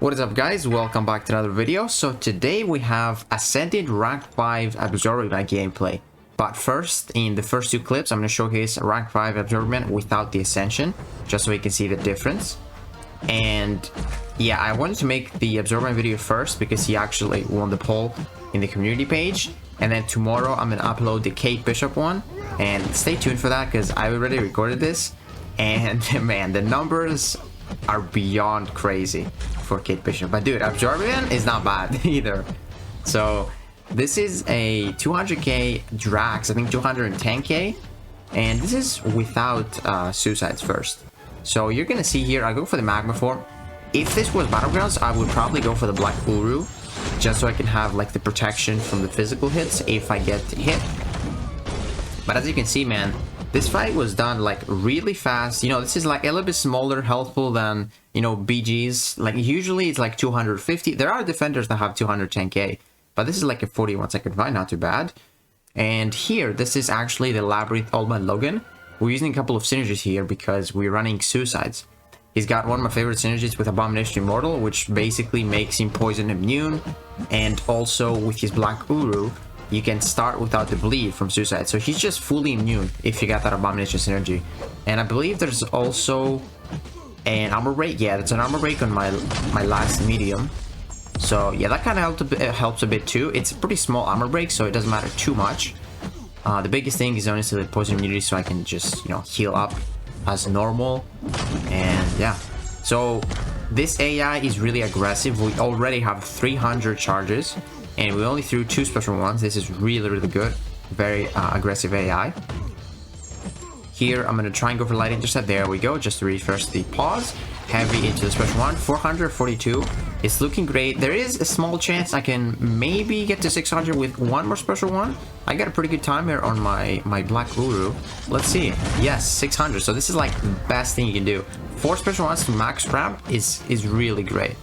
What is up, guys? Welcome back to another video. So today we have Ascended Rank 5 Absorbent gameplay. But first, in the first two clips, I'm going to showcase Rank 5 Absorbent without the Ascension, just so you can see the difference. And yeah, I wanted to make the Absorbent video first because he actually won the poll in the community page. And then tomorrow I'm going to upload the Kate Bishop one. And stay tuned for that because I already recorded this. And man, the numbers are beyond crazy for Kate Bishop. But dude, Absorbent is not bad either. So this is a 200k Drax, I think 210k, and this is without suicides first. So you're gonna see here, I go for the magma form. If this was Battlegrounds, I would probably go for the Black Uru, just so I can have like the protection from the physical hits if I get hit. But as you can see, man, this fight was done like really fast. You know, this is like a little bit smaller healthful than, you know, BG's. Like usually it's like 250. There are defenders that have 210k, but this is like a 41-second fight, not too bad. And here, this is actually the Labyrinth Ultimate Logan. We're using a couple of synergies here because we're running suicides. He's got one of my favorite synergies with Abomination Immortal, which basically makes him poison immune. And also with his Black Uru, you can start without the bleed from suicide. So he's just fully immune if you got that Abomination synergy. And I believe there's also an armor break. Yeah, that's an armor break on my last medium. So yeah, that kind of helps a bit too. It's a pretty small armor break, so it doesn't matter too much. The biggest thing is honestly the poison immunity, so I can just, you know, heal up as normal. And yeah, so this AI is really aggressive. We already have 300 charges. And we only threw 2 special ones. This is really good. Very aggressive AI. Here, I'm going to try and go for light intercept. There we go. Just to refresh the pause. Heavy into the special one. 442. It's looking great. There is a small chance I can maybe get to 600 with one more special one. I got a pretty good time here on my Black Uru. Let's see. Yes, 600. So this is like the best thing you can do. 4 special ones to max ramp is really great.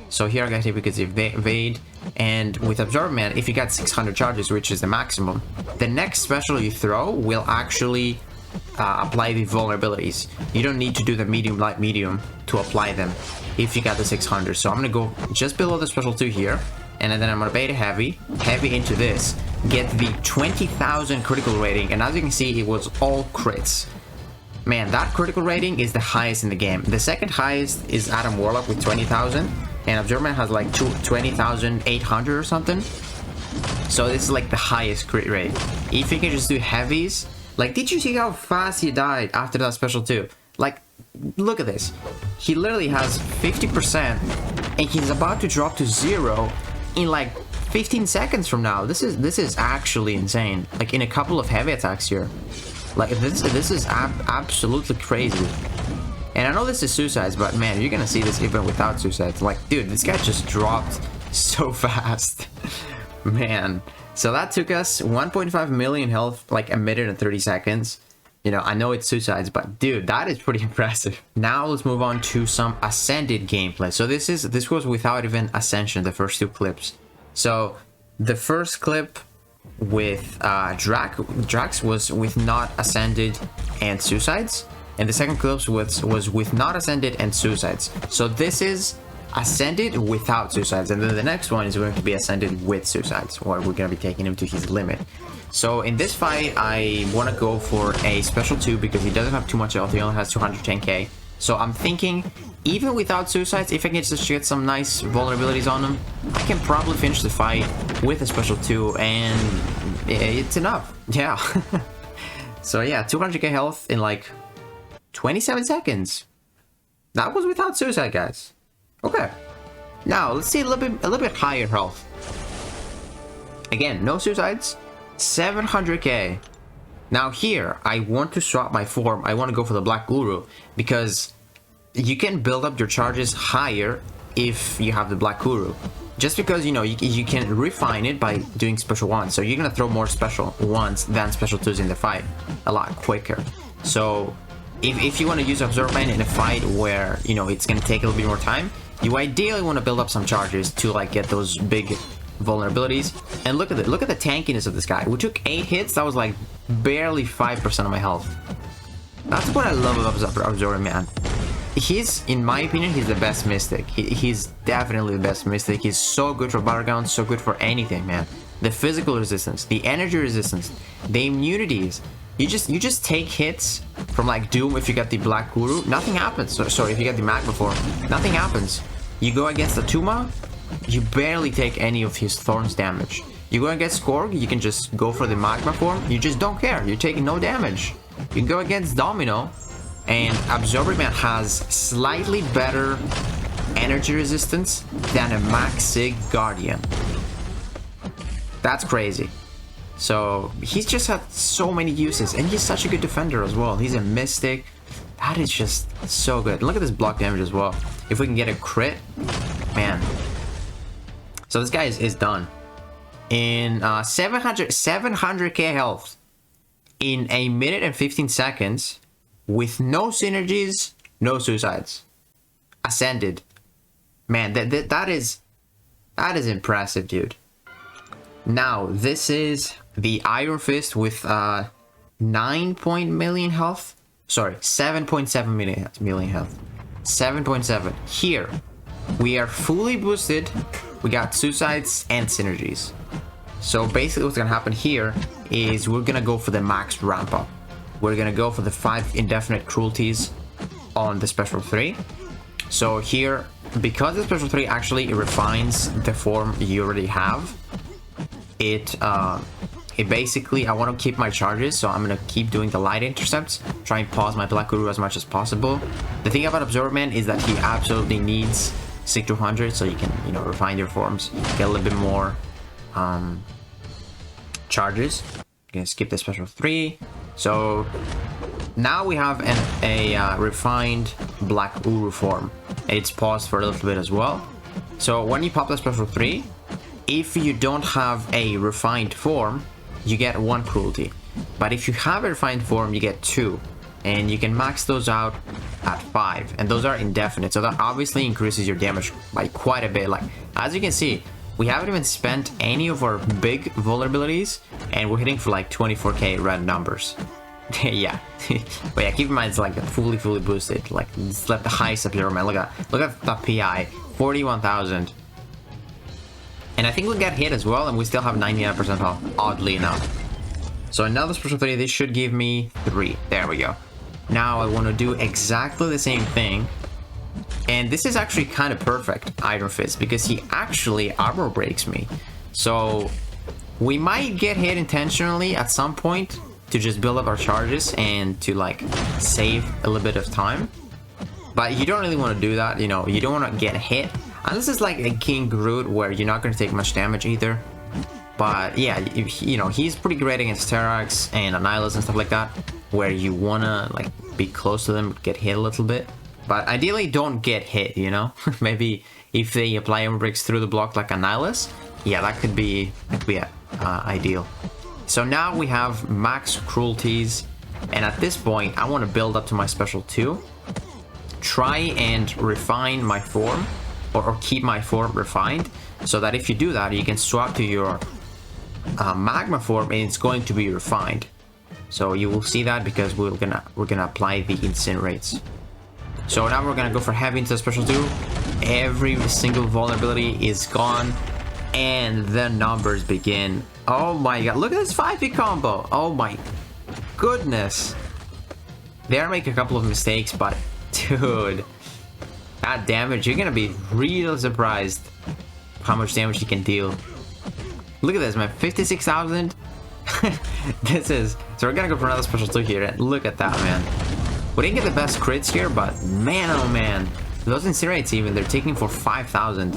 So here I got hit because of evade. And with Absorbent, if you got 600 charges, which is the maximum, the next special you throw will actually apply the vulnerabilities. You don't need to do the medium, light, medium to apply them if you got the 600. So I'm going to go just below the special 2 here. And then I'm going to beta heavy into this. Get the 20,000 critical rating. And as you can see, it was all crits. Man, that critical rating is the highest in the game. The second highest is Adam Warlock with 20,000. And Absorbent has like 20,800 or something. So this is like the highest crit rate. If you can just do heavies. Like, did you see how fast he died after that special 2? Like, look at this. He literally has 50%. And he's about to drop to 0 in like 15 seconds from now. This is actually insane. Like in a couple of heavy attacks here. Like this is absolutely crazy. And I know this is suicides, but man, you're gonna see this even without suicides. Like, dude, this guy just dropped so fast. Man. So that took us 1.5 million health, like a minute and 30 seconds. You know, I know it's suicides, but dude, that is pretty impressive. Now let's move on to some Ascended gameplay. So this was without even Ascension, the first 2 clips. So the first clip with Drax was with not Ascended and suicides. And the second clip was with not Ascended and suicides. So this is Ascended without suicides. And then the next one is going to be Ascended with suicides, or we're going to be taking him to his limit. So in this fight, I want to go for a special 2 because he doesn't have too much health. He only has 210k. So I'm thinking, even without suicides, if I can just get some nice vulnerabilities on him, I can probably finish the fight with a special 2, and it's enough. Yeah. So yeah, 200k health in like 27 seconds. That was without suicide, guys. Okay. Now let's see a little bit higher health. Again, no suicides. 700k. Now here, I want to swap my form. I want to go for the Black Uru because you can build up your charges higher if you have the Black Uru. Just because, you know, you can refine it by doing special 1s. So you're gonna throw more special 1s than special 2s in the fight a lot quicker. So if you want to use Absorbent in a fight where, you know, it's going to take a little bit more time, you ideally want to build up some charges to like get those big vulnerabilities. And look at the tankiness of this guy. We took 8 hits. That was like barely 5% of my health. That's what I love about Absorbent, man. he's, in my opinion, he's the best Mystic. He's definitely the best Mystic. He's so good for battlegrounds, so good for anything, man. The physical resistance, the energy resistance, the immunities. You just take hits from like Doom if you get the Black Guru, nothing happens. Sorry, if you get the Magma Form, nothing happens. You go against the Tuma, you barely take any of his Thorns damage. You go against Skorg, you can just go for the Magma Form, you just don't care, you're taking no damage. You can go against Domino, and Absorber Man has slightly better energy resistance than a Max Sig Guardian. That's crazy. So he's just had so many uses, and he's such a good defender as well. He's a Mystic. That is just so good. Look at this block damage as well. If we can get a crit, man. So this guy is done. In 700k health in a minute and 15 seconds with no synergies, no suicides. Ascended. Man, that is impressive, dude. Now, this is the Iron Fist with 9 million health. Sorry, 7.7 million health. 7.7. Here, we are fully boosted. We got suicides and synergies. So basically what's gonna happen here is we're gonna go for the max ramp up. We're gonna go for the 5 indefinite cruelties on the special 3. So here, because the special 3 actually refines the form you already have, it basically, I want to keep my charges, so I'm gonna keep doing the light intercepts, try and pause my Black Guru as much as possible. The thing about Absorber Man is that he absolutely needs 6-200, so you can, you know, refine your forms, get a little bit more charges. I'm gonna skip the special 3. So now we have a refined Black Uru form. It's paused for a little bit as well. So when you pop the special 3, if you don't have a refined form, you get 1 cruelty. But if you have a refined form, you get 2. And you can max those out at 5. And those are indefinite. So that obviously increases your damage by quite a bit. Like, as you can see, we haven't even spent any of our big vulnerabilities, and we're hitting for like 24k red numbers. Yeah. But yeah, keep in mind it's like fully boosted. Like, it's like the highest Absorber Man. Look at the PI, 41,000. And I think we'll get hit as well, and we still have 99% health, oddly enough. So another special 3, this should give me 3. There we go. Now I want to do exactly the same thing. And this is actually kind of perfect, Iron Fist, because he actually armor breaks me. So we might get hit intentionally at some point to just build up our charges and to like save a little bit of time. But you don't really want to do that, you know, you don't want to get hit. Unless it's like a King Groot where you're not going to take much damage either. But yeah, you know, he's pretty great against Drax and Annihilus and stuff like that, where you want to like be close to them, get hit a little bit. But ideally don't get hit, you know. Maybe if they apply armor breaks through the block like Annihilus, yeah, that could be ideal. So now we have max cruelties, and at this point I want to build up to my special 2. Try and refine my form, or keep my form refined, so that if you do that, you can swap to your magma form and it's going to be refined. So you will see that because we're gonna apply the incinerates. So now we're gonna go for heavy into special 2. Every single vulnerability is gone, and the numbers begin. Oh my god, look at this 5-hit combo. Oh my goodness. There I make a couple of mistakes, but dude, that damage, you're gonna be real surprised how much damage you can deal. Look at this, man, 56,000. This is, so we're gonna go for another special 2 here, and look at that, man. We didn't get the best crits here, but man, oh man, those incinerates even, they're taking for 5,000.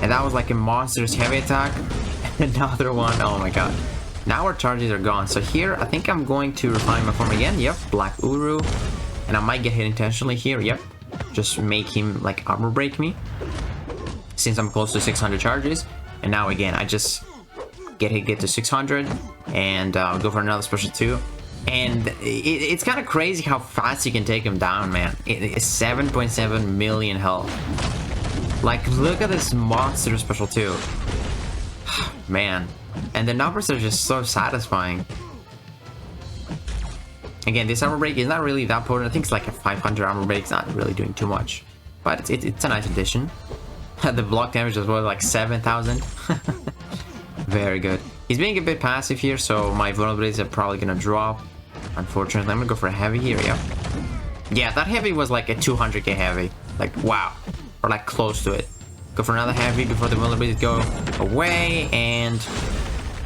And that was like a monster's heavy attack. Another one, oh my god. Now our charges are gone. So here, I think I'm going to refine my form again. Yep, Black Uru. And I might get hit intentionally here, yep. Just make him like armor break me, since I'm close to 600 charges. And now again, I just get to 600 and go for another special 2. And it's kind of crazy how fast you can take him down, man. It's 7.7 million health. Like, look at this monster special 2. Man. And the numbers are just so satisfying. Again, this armor break is not really that potent. I think it's like a 500 armor break. It's not really doing too much, but it's a nice addition. The block damage as well, like 7,000. Very good. He's being a bit passive here, so my vulnerabilities are probably gonna drop. Unfortunately, I'm gonna go for a heavy here. Yep. Yeah, that heavy was like a 200k heavy. Like, wow. Or like close to it. Go for another heavy before the vulnerabilities go away, and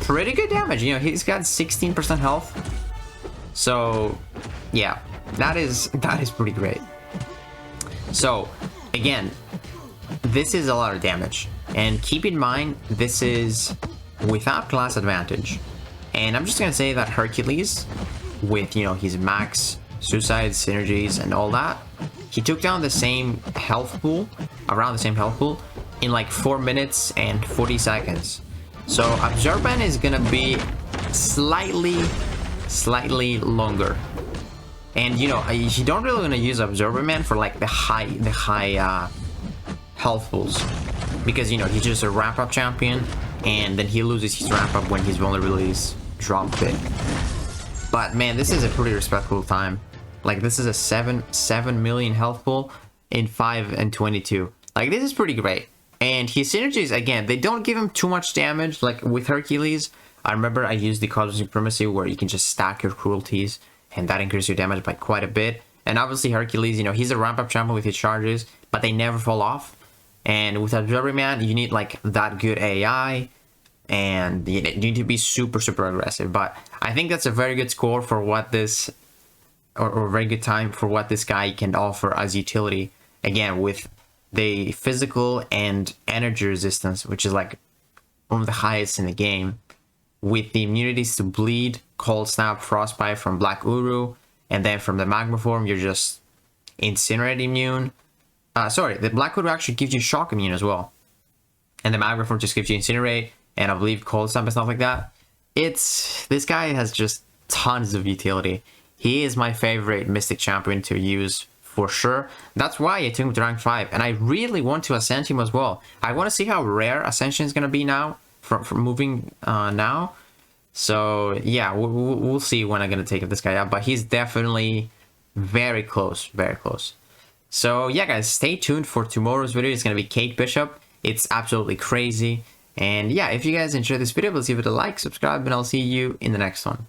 pretty good damage. You know, he's got 16% health. So, yeah, that is pretty great. So, again, this is a lot of damage, and keep in mind this is without class advantage. And I'm just gonna say that Hercules, with, you know, his max suicide synergies and all that, he took down the same health pool, around the same health pool, in like 4 minutes and 40 seconds. So Absorbent is gonna be slightly longer. And you know, you don't really want to use Absorbent for like the high health pools, because you know he's just a ramp up champion, and then he loses his ramp up when his vulnerabilities drop a bit. But man, this is a pretty respectable time. Like, this is a 7 million health pool in 5 and 22. Like, this is pretty great. And his synergies, again, they don't give him too much damage. Like with Hercules, I remember I used the Cosmic Supremacy where you can just stack your cruelties, and that increases your damage by quite a bit. And obviously Hercules, you know, he's a ramp up champion with his charges, but they never fall off. And with Absorbing Man, you need like that good AI, and you need to be super aggressive. But I think that's a very good score for what this, or a very good time for what this guy can offer as utility. Again, with the physical and energy resistance, which is like one of the highest in the game, with the immunities to bleed, cold snap, frostbite from Black Uru, and then from the magma form you're just incinerate immune. Sorry, the Black Uru actually gives you shock immune as well, and the magma form just gives you incinerate, and I believe cold snap and stuff like that. This guy has just tons of utility. He is my favorite Mystic champion to use for sure. That's why I took him to rank 5, and I really want to ascend him as well. I want to see how rare Ascension is going to be now from moving now. So yeah, we'll see when I'm going to take this guy out, but he's definitely very close, very close. So yeah guys, stay tuned for tomorrow's video. It's going to be Kate Bishop. It's absolutely crazy. And yeah, if you guys enjoyed this video, please leave it a like, subscribe, and I'll see you in the next one.